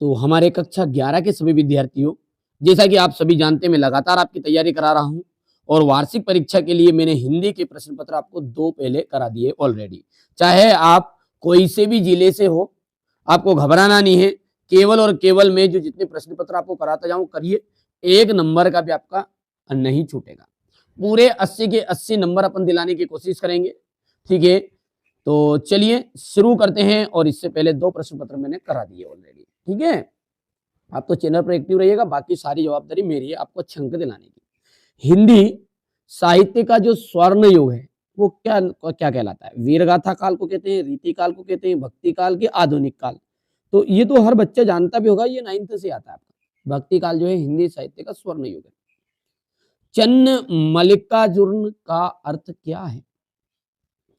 तो हमारे कक्षा 11 के सभी विद्यार्थियों, जैसा कि आप सभी जानते हैं मैं लगातार आपकी तैयारी करा रहा हूँ और वार्षिक परीक्षा के लिए मैंने हिंदी के प्रश्न पत्र आपको 2 पहले करा दिए ऑलरेडी। चाहे आप कोई से भी जिले से हो, आपको घबराना नहीं है। केवल और केवल मैं जो जितने प्रश्न पत्र आपको कराता जाऊँ करिए, 1 नंबर का भी आपका नहीं छूटेगा। पूरे 80 के 80 नंबर अपन दिलाने की कोशिश करेंगे, ठीक है? तो चलिए शुरू करते हैं और इससे पहले 2 प्रश्न पत्र मैंने करा दिए ऑलरेडी, ठीक है? आप तो चैनल पर एक्टिव रहिएगा, बाकी सारी जवाबदारी मेरी है आपको अच्छे अंक दिलाने की। हिंदी साहित्य का जो स्वर्ण युग है, वो क्या क्या कहलाता है? वीरगाथा काल को कहते हैं, रीति काल को कहते हैं, भक्ति काल के आधुनिक काल। तो ये तो हर बच्चा जानता भी होगा, ये 9th से आता है आपका। भक्ति काल जो है हिंदी साहित्य का स्वर्ण युग है। चन्न मल्लिकार्जुन का अर्थ क्या है?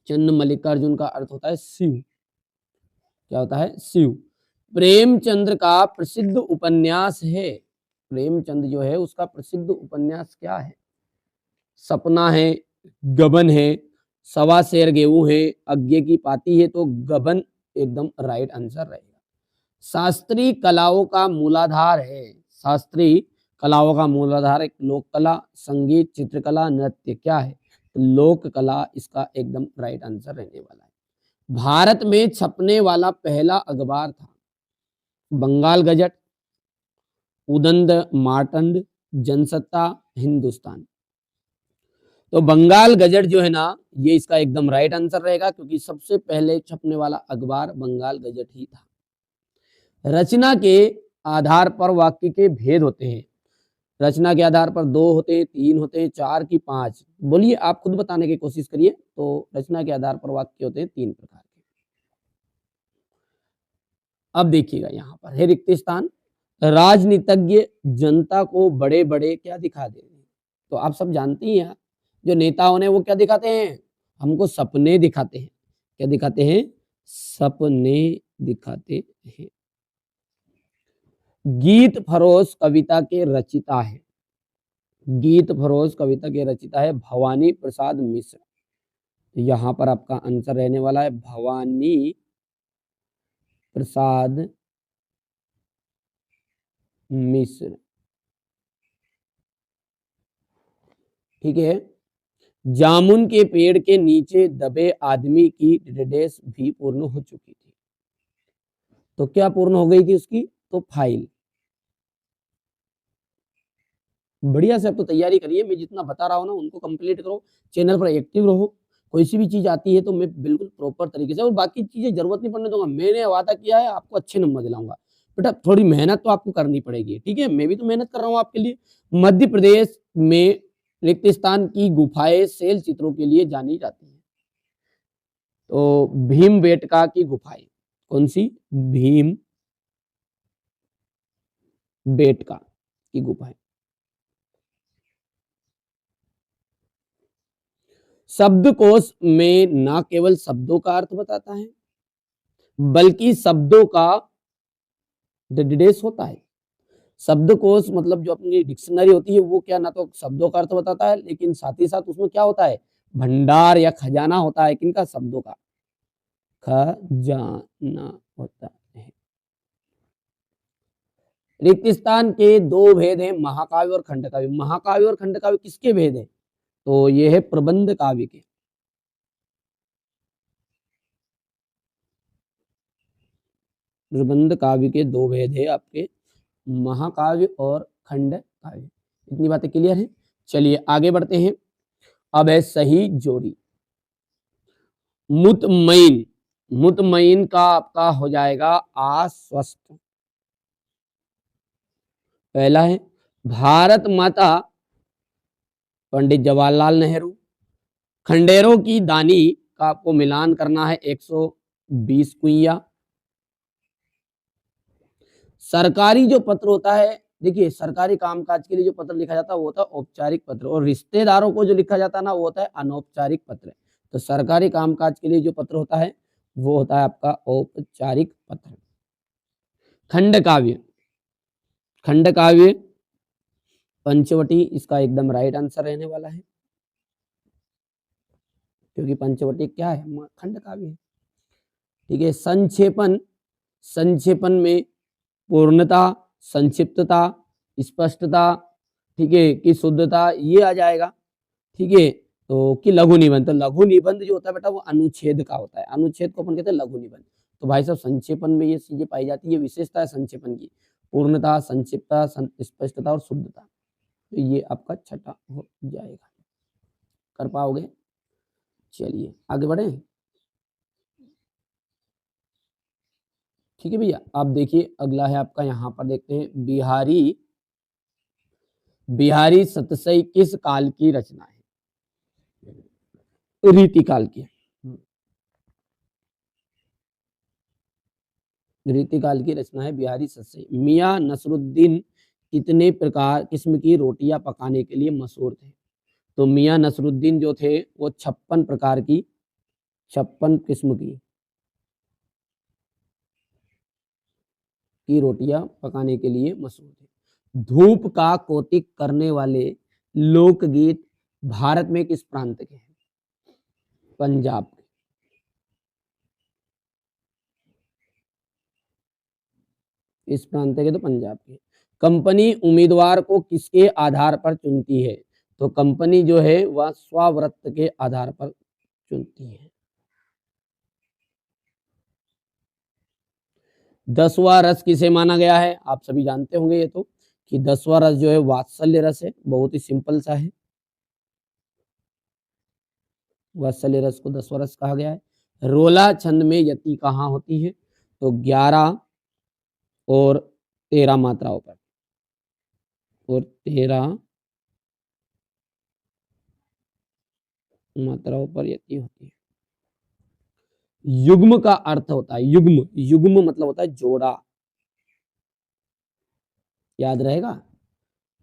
चन्न मल्लिकार्जुन का अर्थ होता है शिव। क्या होता है? शिव। प्रेमचंद्र का प्रसिद्ध उपन्यास है। प्रेमचंद जो है उसका प्रसिद्ध उपन्यास क्या है? सपना है, गबन है, सवा शेर गेहूं है, अज्ञे की पाती है। तो गबन एकदम राइट आंसर रहेगा। शास्त्रीय कलाओं का मूलाधार है। शास्त्रीय कलाओं का मूलाधार एक लोक कला, संगीत, चित्रकला, नृत्य। क्या है? लोक कला इसका एकदम राइट आंसर रहने वाला है। भारत में छपने वाला पहला अखबार था बंगाल गजट, उदंत मार्तंड, जनसत्ता, हिंदुस्तान। तो बंगाल गजट जो है ना, ये इसका एकदम राइट आंसर रहेगा क्योंकि सबसे पहले छपने वाला अखबार बंगाल गजट ही था। रचना के आधार पर वाक्य के भेद होते हैं। रचना के आधार पर 2 होते हैं, 3 होते हैं, 4 की 5? बोलिए, आप खुद बताने की कोशिश करिए। तो रचना के आधार पर वाक्य होते हैं 3 प्रकार के। अब देखिएगा यहाँ पर है रिक्त स्थान। राजनीतिज्ञ जनता को बड़े बड़े क्या दिखा दे रहे हैं? तो आप सब जानते ही हैं, जो नेताओं ने वो क्या दिखाते हैं? हमको सपने दिखाते हैं। क्या दिखाते हैं? सपने दिखाते हैं। गीत फरोश कविता के रचिता है। गीत फरोश कविता के रचिता है भवानी प्रसाद मिश्र। यहाँ पर आपका आंसर रहने वाला है भवानी प्रसाद मिश्र, ठीक है। जामुन के पेड़ के नीचे दबे आदमी की डेस भी पूर्ण हो चुकी थी। तो क्या पूर्ण हो गई थी उसकी? तो फाइल। बढ़िया से आप तो तैयारी करिए, मैं जितना बता रहा हूँ ना उनको कंप्लीट करो, चैनल पर एक्टिव रहो। कोई सी भी चीज आती है तो मैं बिल्कुल प्रॉपर तरीके से, और बाकी चीजें जरूरत नहीं पड़ने दूंगा। मैंने वादा किया है आपको अच्छे नंबर दिलाऊंगा। बेटा थोड़ी मेहनत तो आपको करनी पड़ेगी, ठीक है? मैं भी तो मेहनत कर रहा हूँ आपके लिए। मध्य प्रदेश में रिक्त स्थान की गुफाएं शैल चित्रों के लिए जानी जाती है। तो भीमबेटका की गुफाएं कौन सी? भीम बेटका की गुफाएं। शब्दकोश में ना केवल शब्दों का अर्थ बताता है बल्कि शब्दों का डेस होता है। शब्दकोश मतलब जो अपनी डिक्शनरी होती है वो क्या ना तो शब्दों का अर्थ बताता है, लेकिन साथ ही साथ उसमें क्या होता है? भंडार या खजाना होता है। किनका? शब्दों का खजाना होता है। रिक्त स्थान के 2 भेद हैं, महाकाव्य और खंडकाव्य। महाकाव्य और खंडकाव्य किसके भेद है? तो ये है प्रबंध काव्य के। प्रबंध काव्य के 2 भेद है आपके, महाकाव्य और खंड काव्य। इतनी बातें क्लियर है? चलिए आगे बढ़ते हैं। अब है सही जोड़ी। मुतमईन, मुतमईन का आपका हो जाएगा आश्वस्त। पहला है भारत माता पंडित जवाहरलाल नेहरू। खंडेरों की दानी का आपको मिलान करना है 120 कुइया। सरकारी जो पत्र होता है, देखिए सरकारी कामकाज के लिए जो पत्र लिखा जाता है वो होता है औपचारिक पत्र, और रिश्तेदारों को जो लिखा जाता है ना वो होता है अनौपचारिक पत्र। तो सरकारी कामकाज के लिए जो पत्र होता है वो होता है आपका औपचारिक पत्र। खंड काव्य, खंड काव्य पंचवटी इसका एकदम राइट आंसर रहने वाला है, क्योंकि पंचवटी क्या है? खंड काव्य है, ठीक है। संक्षेपण, संक्षेपण में पूर्णता, संक्षिप्तता, स्पष्टता, ठीक है, कि शुद्धता, ये आ जाएगा। ठीक है, तो कि लघु निबंध, तो लघु निबंध जो होता है बेटा वो अनुच्छेद का होता है, अनुच्छेद को अपन कहते हैं लघु निबंध। तो भाई साहब संक्षेपण में ये चीजें पाई जाती है, ये विशेषता है संक्षेपण की, पूर्णता, संक्षिप्तता, स्पष्टता और शुद्धता। तो ये आपका छठा हो जाएगा। कर पाओगे? चलिए आगे बढ़े। ठीक है भैया, आप देखिए अगला है आपका, यहाँ पर देखते हैं बिहारी सतसई किस काल की रचना है? रीति काल की, रीति काल की रचना है बिहारी सतसई। मियां नसरुद्दीन कितने प्रकार किस्म की रोटियां पकाने के लिए मशहूर थे? तो मियां नसरुद्दीन जो थे वो 56 प्रकार की, 56 किस्म की रोटियां पकाने के लिए मशहूर थे। धूप का कौतिक करने वाले लोकगीत भारत में किस प्रांत के हैं? पंजाब के। इस प्रांत के तो पंजाब के। कंपनी उम्मीदवार को किसके आधार पर चुनती है? तो कंपनी जो है वह स्वाव्रत के आधार पर चुनती है। 10वां रस किसे माना गया है? आप सभी जानते होंगे ये तो, कि 10वां रस जो है वात्सल्य रस है, बहुत ही सिंपल सा है। वात्सल्य रस को 10वां रस कहा गया है। रोला छंद में यति कहाँ होती है? तो 11 और 13 मात्राओं पर, और 13 मात्राओं पर यति होती है। युग्म का अर्थ होता है, युग्म, युग्म मतलब होता है जोड़ा, याद रहेगा।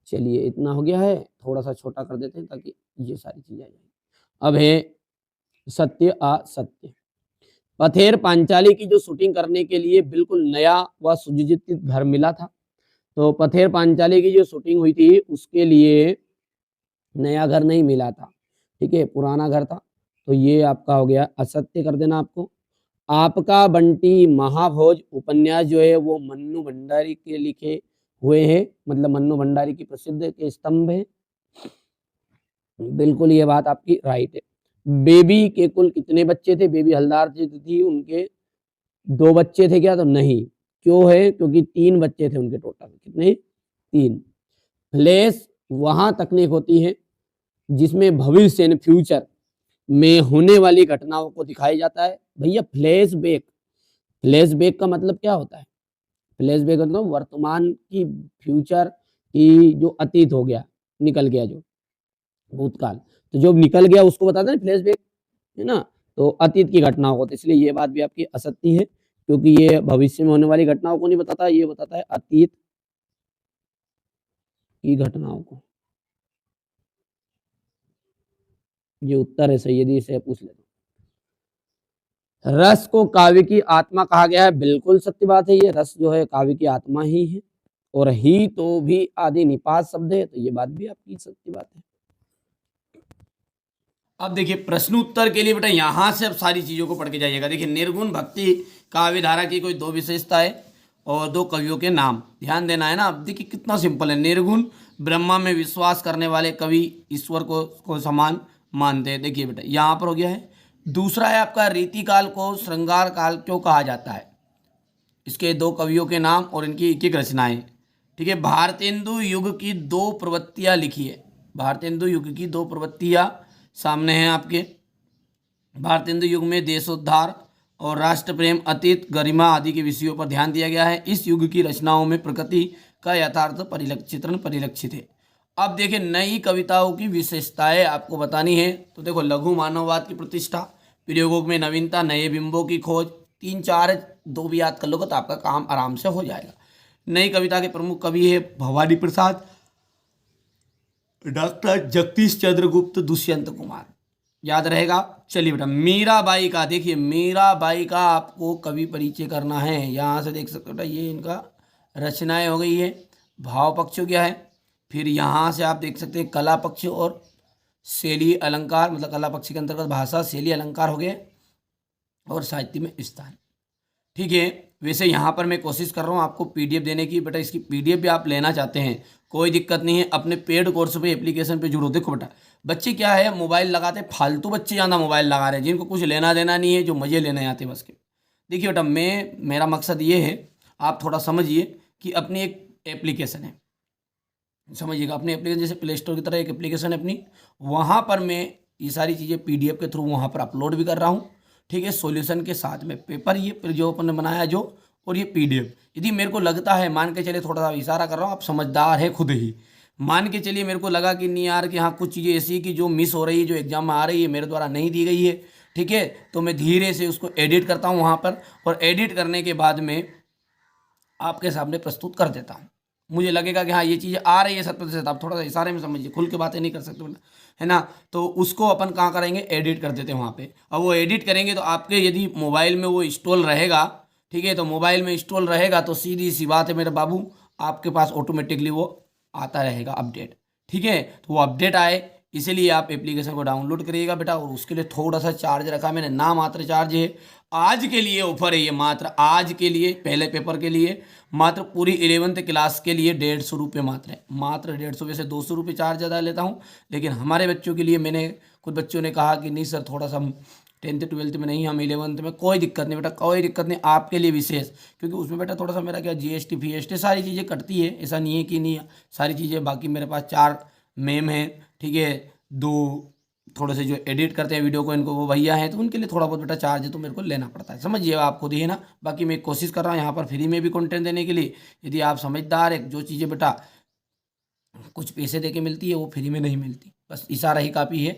चलिए इतना हो गया है, थोड़ा सा छोटा कर देते हैं ताकि ये सारी चीजें आ जाए। अब है सत्य असत्य। पथेर पांचाली की जो शूटिंग करने के लिए बिल्कुल नया व सुसज्जित घर मिला था, तो पथेर पांचाली की जो शूटिंग हुई थी उसके लिए नया घर नहीं मिला था, ठीक है, पुराना घर था। तो ये आपका हो गया असत्य कर देना आपको। आपका बंटी महाभोज उपन्यास जो है वो मन्नू भंडारी के लिखे हुए हैं, मतलब मन्नू भंडारी की प्रसिद्ध के स्तंभ है, बिल्कुल ये बात आपकी राइट है। बेबी के कुल कितने बच्चे थे? बेबी हलदार थी उनके 2 बच्चे थे क्या? तो नहीं, क्यों है? क्योंकि 3 बच्चे थे उनके टोटल। कितने? 3। फ्लैश वहां तकनीक होती है जिसमें भविष्य यानी फ्यूचर में होने वाली घटनाओं को दिखाया जाता है। भैया फ्लैशबैक, फ्लैशबैक का मतलब क्या होता है? फ्लैशबैक मतलब वर्तमान की, फ्यूचर की, जो अतीत हो गया, निकल गया, जो भूतकाल, तो जो निकल गया उसको बताते हैं फ्लैशबैक, है ना। तो अतीत की घटनाओं को, तो इसलिए ये बात भी आपकी असत्य है, क्योंकि ये भविष्य में होने वाली घटनाओं को नहीं बताता, ये बताता है अतीत की घटनाओं को। ये उत्तर है सही, यदि इसे पूछ ले। रस को काव्य की आत्मा कहा गया है, बिल्कुल सत्य बात है, ये रस जो है काव्य की आत्मा ही है। और ही तो भी आदि निपात शब्द है, तो ये बात भी आपकी सत्य बात है। अब देखिए प्रश्न उत्तर के लिए बेटा यहां से अब सारी चीजों को पढ़ के जाइएगा। देखिए निर्गुण भक्ति काव्य धारा की कोई 2 विशेषता है और 2 कवियों के नाम ध्यान देना है ना। अब देखिए कितना सिंपल है। निर्गुण ब्रह्मा में विश्वास करने वाले कवि ईश्वर को समान मानते हैं। देखिए बेटा यहाँ पर हो गया है। दूसरा है आपका रीति काल को श्रृंगार काल क्यों कहा जाता है? इसके 2 कवियों के नाम और इनकी एक एक रचनाएं। ठीक है, भारतेंदु युग की 2 प्रवृत्तियां लिखी है। भारतेंदु युग की 2 प्रवृत्तियां सामने हैं आपके। भारतेंदु युग में देशोद्धार और राष्ट्र प्रेम, अतीत, गरिमा आदि के विषयों पर ध्यान दिया गया है। इस युग की रचनाओं में प्रकृति का यथार्थ चित्रण परिलक्षित है। अब देखिए नई कविताओं की विशेषताएं आपको बतानी है। तो देखो लघु मानववाद की प्रतिष्ठा, प्रयोगों में नवीनता, नए बिंबों की खोज, 3-4 2 भी याद कर लोगे तो आपका काम आराम से हो जाएगा। नई कविता के प्रमुख कवि है भवानी प्रसाद, डॉक्टर जगदीश चंद्र गुप्त, दुष्यंत कुमार, याद रहेगा। चलिए बेटा मीराबाई का, देखिए मीराबाई का आपको कवि परिचय करना है। यहाँ से देख सकते हो बेटा ये इनका रचनाएं हो गई है। भाव पक्ष हो गया है। फिर यहाँ से आप देख सकते हैं कला पक्ष और शैली अलंकार, मतलब कला पक्ष के अंतर्गत भाषा, शैली, अलंकार हो गए और साहित्य में स्थान। ठीक है, वैसे यहाँ पर मैं कोशिश कर रहा हूँ आपको पीडीएफ देने की। बेटा इसकी पीडीएफ भी आप लेना चाहते हैं, कोई दिक्कत नहीं है, अपने पेड कोर्स पे एप्लीकेशन पे जुड़ो। देखो बेटा बच्चे क्या है मोबाइल लगाते, फालतू बच्चे ज़्यादा मोबाइल लगा रहे हैं, जिनको कुछ लेना देना नहीं है, जो मज़े लेने आते हैं बस के। देखिए बेटा मेरा मकसद ये है, आप थोड़ा समझिए कि अपनी एक एप्लीकेशन है, समझिएगा, अपनी एप्लीकेशन जैसे प्ले स्टोर की तरह एक एप्लीकेशन है अपनी, वहाँ पर मैं ये सारी चीज़ें पीडीएफ के थ्रू वहाँ पर अपलोड भी कर रहा हूँ। ठीक है, सॉल्यूशन के साथ में पेपर ये फिर जो अपन ने बनाया जो, और ये पीडीएफ। यदि मेरे को लगता है, मान के चलिए, थोड़ा सा इशारा कर रहा हूँ, आप समझदार है खुद ही, मान के चलिए मेरे को लगा कि नहीं यार कि हाँ कुछ चीज़ें ऐसी कि जो मिस हो रही है, जो एग्जाम में आ रही है मेरे द्वारा नहीं दी गई है, ठीक है, तो मैं धीरे से उसको एडिट करता हूँ वहाँ पर, और एडिट करने के बाद में आपके सामने प्रस्तुत कर देता हूँ। मुझे लगेगा कि हाँ ये चीज़ें आ रही है 70%, आप थोड़ा सा इशारे में समझिए, खुल के बातें नहीं कर सकते बेटा, है ना। तो उसको अपन कहाँ करेंगे, एडिट कर देते हैं वहाँ पे। अब वो एडिट करेंगे तो आपके यदि मोबाइल में वो इंस्टॉल रहेगा, ठीक है, तो मोबाइल में इंस्टॉल रहेगा तो सीधी सी बात है मेरे बाबू, आपके पास ऑटोमेटिकली वो आता रहेगा अपडेट। ठीक है, तो वो अपडेट आए इसीलिए आप एप्लीकेशन को डाउनलोड करिएगा बेटा, और उसके लिए थोड़ा सा चार्ज रखा मैंने, ना मात्र चार्ज है, आज के लिए ऑफर है ये, मात्र आज के लिए, पहले पेपर के लिए, मात्र पूरी 11th क्लास के लिए 150 रुपये मात्र है, मात्र 150। वैसे 200 रुपये चार्ज ज़्यादा लेता हूँ, लेकिन हमारे बच्चों के लिए मैंने, कुछ बच्चों ने कहा कि नहीं सर थोड़ा सा हम 10th 12th में नहीं, हम 11th में, कोई दिक्कत नहीं बेटा, कोई दिक्कत नहीं, आपके लिए विशेष, क्योंकि उसमें बेटा थोड़ा सा मेरा क्या जीएसटी फीएसटी सारी चीज़ें कटती है, ऐसा नहीं है कि नहीं सारी चीज़ें। बाकी मेरे पास 4 मैम हैं, ठीक है, 2 थोड़े से जो एडिट करते हैं वीडियो को, इनको वो भैया हैं, तो उनके लिए थोड़ा बहुत बेटा चार्ज है तो मेरे को लेना पड़ता है, समझिए आप खुद ही है ना। बाकी मैं कोशिश कर रहा हूँ यहाँ पर फ्री में भी कंटेंट देने के लिए, यदि आप समझदार है, जो चीज़ें बेटा कुछ पैसे दे के मिलती है वो फ्री में नहीं मिलती, बस इशारा ही काफ़ी है।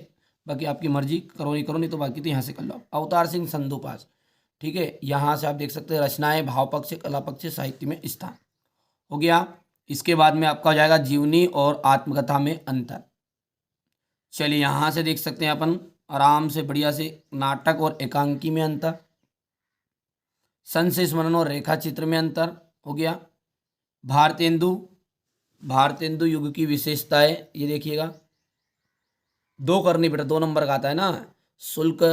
बाकी आपकी मर्जी, करो नहीं तो बाकी तो यहाँ से कर लो। अवतार सिंह संधू पास, ठीक है, यहाँ से आप देख सकते हैं रचनाएं, भाव पक्ष, कला पक्ष, साहित्य में स्थान, हो गया। इसके बाद में आपका हो जाएगा जीवनी और आत्मकथा में अंतर। चलिए यहाँ से देख सकते हैं अपन आराम से बढ़िया से, नाटक और एकांकी में अंतर, संशय स्मरण और रेखा चित्र में अंतर, हो गया। भारतेंदु, भारतेंदु युग की विशेषताएं, ये देखिएगा, 2 करनी बेटा, 2 नंबर का आता है ना। शुल्क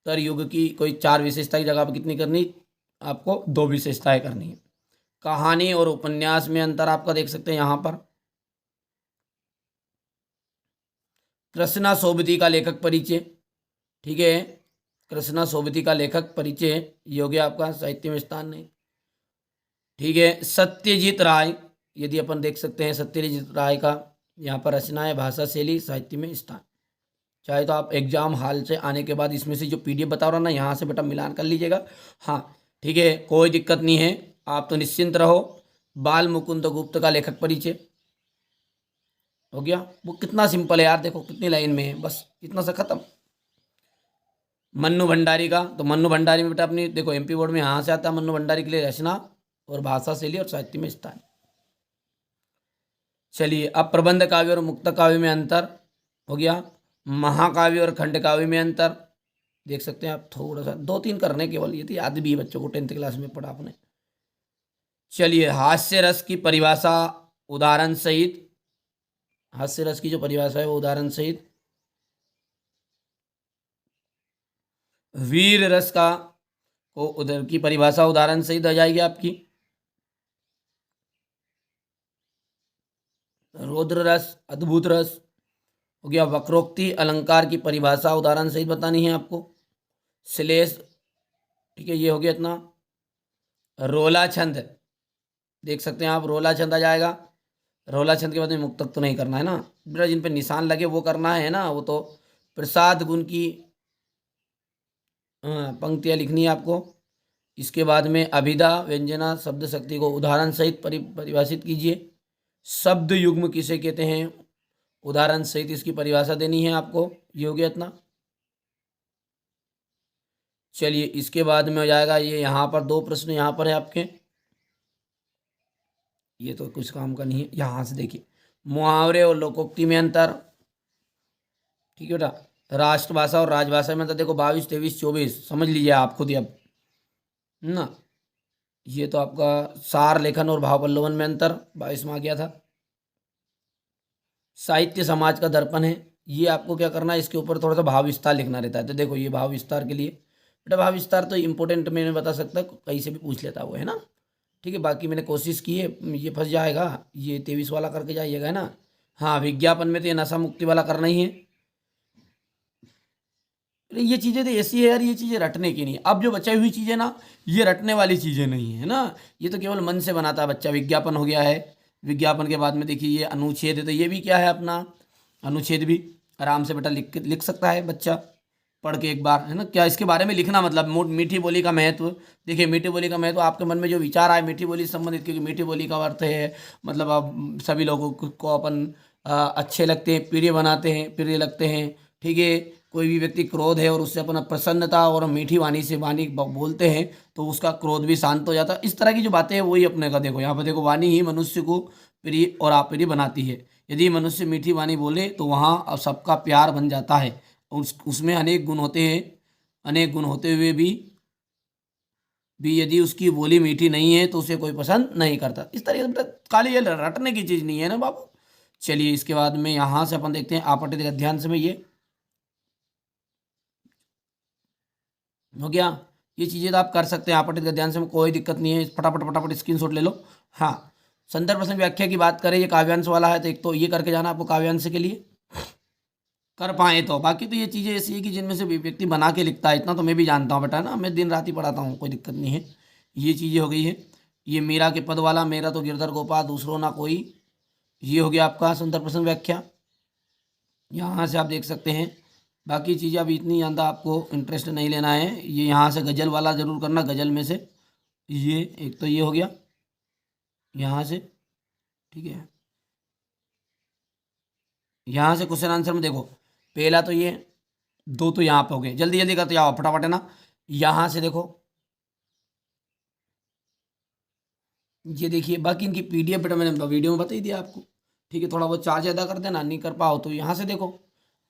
तर युग की कोई 4 विशेषता की जगह पर कितनी करनी, आपको 2 विशेषताएं करनी है। कहानी और उपन्यास में अंतर आपका देख सकते हैं यहाँ पर। कृष्णा सोबती का लेखक परिचय, ठीक है, कृष्णा सोबती का लेखक परिचय, ये हो गया आपका साहित्य में स्थान नहीं, ठीक है। सत्यजीत राय, यदि अपन देख सकते हैं सत्यजीत राय का यहाँ पर रचनाएं, भाषा शैली, साहित्य में स्थान। चाहे तो आप एग्जाम हाल से आने के बाद इसमें से जो पीडीएफ बता रहा हूँ ना, यहाँ से बेटा मिलान कर लीजिएगा, हाँ ठीक है, कोई दिक्कत नहीं है, आप तो निश्चिंत रहो। बाल मुकुंद गुप्त का लेखक परिचय, हो गया। वो कितना सिंपल है यार, देखो कितनी लाइन में है, बस इतना सा खत्म। मन्नू भंडारी का, तो मन्नू भंडारी में बेटा अपनी देखो एमपी बोर्ड में यहाँ से आता है, मन्नू भंडारी के लिए रचना और भाषा शैली और साहित्य में स्थान। चलिए अब प्रबंध काव्य और मुक्त काव्य में अंतर, हो गया। महाकाव्य और खंड काव्य में अंतर देख सकते हैं आप, थोड़ा सा 2-3 करने केवल, ये तो याद भी है बच्चों को, 10th क्लास में पढ़ा आपने। चलिए हास्य रस की परिभाषा उदाहरण सहित, हास्य रस की जो परिभाषा है वो उदाहरण सहित। वीर रस का को उधर की परिभाषा उदाहरण सहित आ जाएगी आपकी। रौद्र रस, अद्भुत रस, हो गया। वक्रोक्ति अलंकार की परिभाषा उदाहरण सहित बतानी है आपको। श्लेष, ठीक है, ये हो गया इतना। रोला छंद देख सकते हैं आप, रोला छंद आ जाएगा। रोला छंद के बाद में मुक्तक तो नहीं करना है ना बेटा, जिन पे निशान लगे वो करना है ना, वो तो प्रसाद गुण की पंक्तियाँ लिखनी है आपको। इसके बाद में अभिधा व्यंजना शब्द शक्ति को उदाहरण सहित परिभाषित कीजिए। शब्द युग्म किसे कहते हैं, उदाहरण सहित इसकी परिभाषा देनी है आपको, ये हो गया इतना। चलिए इसके बाद में हो जाएगा ये, यहाँ पर 2 प्रश्न यहाँ पर है आपके, ये तो कुछ काम का नहीं है। यहाँ से देखिए, मुहावरे और लोकोक्ति में अंतर, ठीक है बेटा। राष्ट्रभाषा और राजभाषा में अंतर, देखो 22, 23, 24 समझ लीजिए आप खुद ही अब ना। ये तो आपका सार लेखन और भाव पल्लवन में अंतर 22 में आ गया था। साहित्य समाज का दर्पण है, ये आपको क्या करना है, इसके ऊपर थोड़ा सा भाव विस्तार लिखना रहता है। तो देखो ये भाव विस्तार के लिए बेटा भाव विस्तार तो इम्पोर्टेंट मैंने बता सकता, कहीं से भी पूछ लेता वो, है ना। ठीक है, बाकी मैंने कोशिश की है, ये फंस जाएगा, ये 23 वाला करके जाइएगा, है ना। हाँ, विज्ञापन में तो ये नशा मुक्ति वाला करना ही है। अरे ये चीज़ें तो ऐसी है यार, ये चीज़ें रटने की नहीं। अब जो बचाई हुई चीज़ें ना, ये रटने वाली चीज़ें नहीं है ना, ये तो केवल मन से बनाता है बच्चा। विज्ञापन हो गया है, विज्ञापन के बाद में देखिए ये अनुच्छेद है, तो ये भी क्या है अपना अनुच्छेद भी आराम से बेटा लिख सकता है बच्चा पढ़ के एक बार, है ना। क्या इसके बारे में लिखना, मतलब मीठी बोली का महत्व। देखिए मीठी बोली का महत्व, आपके मन में जो विचार आए मीठी बोली से संबंधित, क्योंकि मीठी बोली का अर्थ है मतलब अब सभी लोगों को अपन अच्छे लगते हैं, प्रिय बनाते हैं, प्रिय लगते हैं। ठीक है, कोई भी व्यक्ति क्रोध है और उससे अपना प्रसन्नता और मीठी वाणी से वाणी बोलते हैं तो उसका क्रोध भी शांत हो जाता है। इस तरह की जो बातें हैं वही अपने का, देखो यहाँ पर देखो, वाणी ही मनुष्य को प्रिय और अप्रिय बनाती है। यदि मनुष्य मीठी वाणी बोले तो वहाँ सबका प्यार बन जाता है। उसमें अनेक गुण होते हैं, अनेक गुण होते हुए भी यदि उसकी बोली मीठी नहीं है तो उसे कोई पसंद नहीं करता। इस तरीके से बेटा खाली ये रटने की चीज़ नहीं है ना बाबू। चलिए इसके बाद में यहाँ से अपन देखते हैं आपत्ति गद्यांश में, ये हो गया। ये चीज़ें तो आप कर सकते हैं आपत्ति गद्यांश में, कोई दिक्कत नहीं है, फटाफट फटाफट स्क्रीनशॉट ले लो। हाँ, संदर्भ प्रसंग व्याख्या की बात करें, ये काव्यांश वाला है, तो एक तो ये करके जाना आपको काव्यांश के लिए कर पाए तो। बाकी तो ये चीज़ें ऐसी है कि जिनमें से व्यक्ति बना के लिखता है, इतना तो मैं भी जानता हूँ बेटा ना, मैं दिन रात ही पढ़ाता हूँ, कोई दिक्कत नहीं है। ये चीज़ें हो गई है। ये मीरा के पद वाला, मेरा तो गिरधर गोपाल दूसरों ना कोई, ये हो गया आपका सुंदर प्रसंग व्याख्या, यहाँ से आप देख सकते हैं। बाकी चीज़ें अभी इतनी ज़्यादा आपको इंटरेस्ट नहीं लेना है। ये यहाँ से गज़ल वाला ज़रूर करना, गज़ल में से ये एक तो ये हो गया यहाँ से। ठीक है, यहाँ से क्वेश्चन आंसर में देखो, पहला तो ये, दो तो यहाँ पे हो गए, जल्दी जल्दी करते जाओ फटाफट, है ना। यहाँ से देखो, ये देखिए, बाकी इनकी पीडीएफ बेटा मैंने वीडियो में बता ही दिया आपको। ठीक है, थोड़ा बहुत चार्ज अदा कर देना, नहीं कर पाओ तो यहाँ से देखो,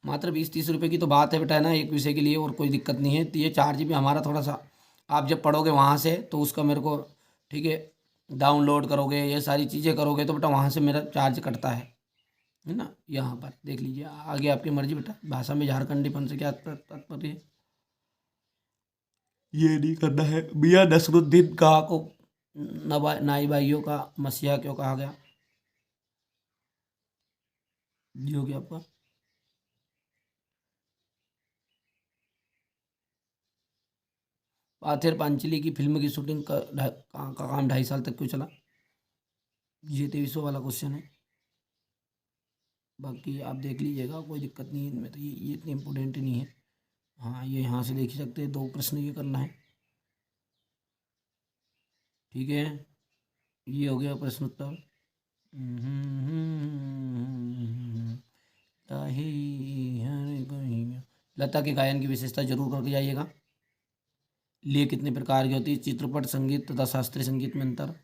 मात्र 20-30 रुपये की तो बात है बेटा, है ना, एक विषय के लिए, और कोई दिक्कत नहीं है। तो ये चार्ज भी हमारा थोड़ा सा, आप जब पढ़ोगे वहाँ से तो उसका मेरे को, ठीक है, डाउनलोड करोगे, ये सारी चीज़ें करोगे तो बेटा वहाँ से मेरा चार्ज कटता है ना। यहाँ पर देख लीजिए, आगे आपकी मर्जी बेटा, भाषा में झारखंडीपन से क्या तात्पर्य है, ये नहीं करना है। मियाँ नसरुद्दीन शाह को नाई भाइयों का मसीहा क्यों कहा गया, ये हो गया आपका। पाथेर पांचली की फिल्म की शूटिंग का काम 2.5 साल तक क्यों चला, ये 2300 वाला क्वेश्चन है। बाकी आप देख लीजिएगा, कोई दिक्कत नहीं है इनमें, तो ये इतनी इम्पोर्टेंट नहीं है। हाँ, ये यहाँ से देख ही सकते हैं, 2 प्रश्न ये करना है। ठीक है, ये हो गया प्रश्न उत्तर। लता के गायन की विशेषता जरूर करके जाइएगा। लिए कितने प्रकार की होती है, चित्रपट संगीत तथा शास्त्रीय संगीत में अंतर।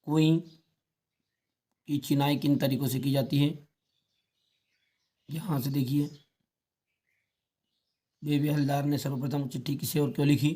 कुई की चिनाई किन तरीकों से की जाती है, यहाँ से देखिए। बेबी हलदार ने सर्वप्रथम चिट्ठी किसे और क्यों लिखी,